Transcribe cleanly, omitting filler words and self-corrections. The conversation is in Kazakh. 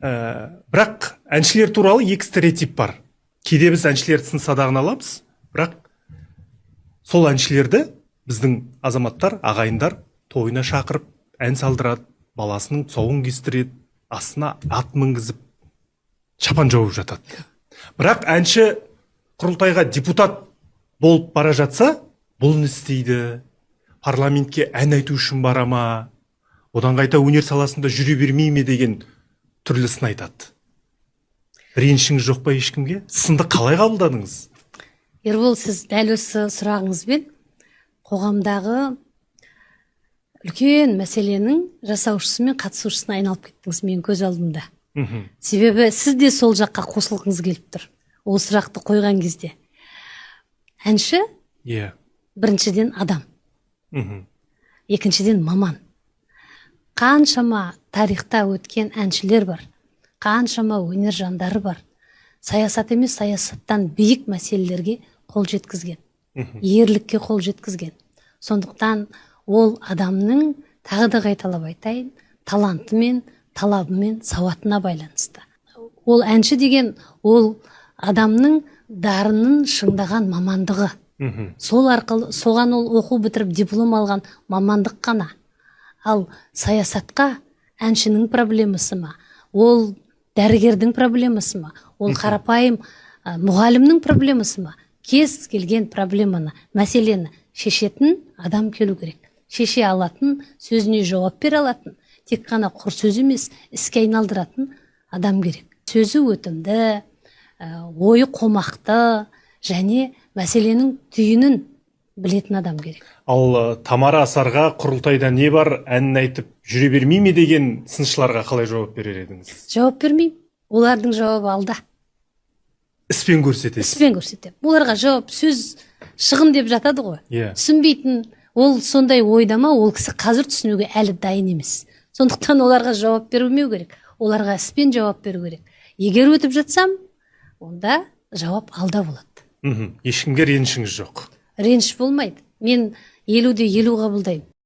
Бірақ әншілер туралы екі стереотип бар. Кейде біз әншілерді сын садағына аламыз, бірақ сол әншілерді біздің азаматтар, ағайындар тойына шақырып, ән салдырады, баласының тұсауын кестіреді, астына ат мінгізіп, шапан жауып жатады. Бірақ әнші құрылтайға депутат болып бара жатса, бұл не істейді? Парламентке ән айту үшін бара ма? Одан қайта өнер саласында жүре бермей ме деген түрлі сын айтады. Ренішіңіз жоқ па ешкімге? Сынды қалай қабылдадыңыз? Ербол, сіз дәл осы сұрағыңызбен қоғамдағы үлкен мәселенің жасаушысы мен қатысушысына айналып кеттіңіз менің көз алдымда. Себебі сіз де сол жаққа қосылғыңыз келіп тұр. Ол сұрақты қойған кезде. Әнші біріншіден адам. Екіншіден маман. Қаншама тарихта өткен әншілер бар. Қаншама өнер жандары бар. Саясат емес, саясаттан биік мәселелерге қол жеткізген. Ерлікке қол жеткізген. Сондықтан ол адамның, тағы да қайталап айтайын, талантымен, талабымен, сауатына байланысты. Ол әнші деген, ол адамның дарынын шыңдаған мамандығы. Сол арқылы, соған ол оқу бітіріп диплом алған мамандық қана. Ал саясатқа әншінің проблемасы ма, ол дәрігердің проблемасы ма, ол қарапайым мұғалімнің проблемасы ма, кез келген проблеманы, мәселені шешетін адам келу керек. Шеше алатын, сөзіне жауап бере алатын, тек қана құр сөз емес, іске айналдыратын адам керек. Сөзі өтімді, ойы қомақты және мәселенің түйінін білетін адам керек. Ал Тамара Асарға құрылтайда не бар, әнін айтып жүре бермей ме деген сыншыларға қалай жауап берер едіңіз? Жауап бермеймін. Олардың жауабы алда. Іспен көрсетесіз. Іспен көрсетемін. Оларға жауап сөз шығын деп жатады ғой. Түсінбейтін, ол сондай ойдама, ол кісі қазір түсінуге әлі дайын емес. Сондықтан оларға жауап бермеу керек. Оларға іспен жауап беру керек. Егер өтіп жатсам, онда жауап алда болады. Ешкімге ренішіңіз жоқ? Реніш болмайды. Мен 50-де 50 қабылдаймын.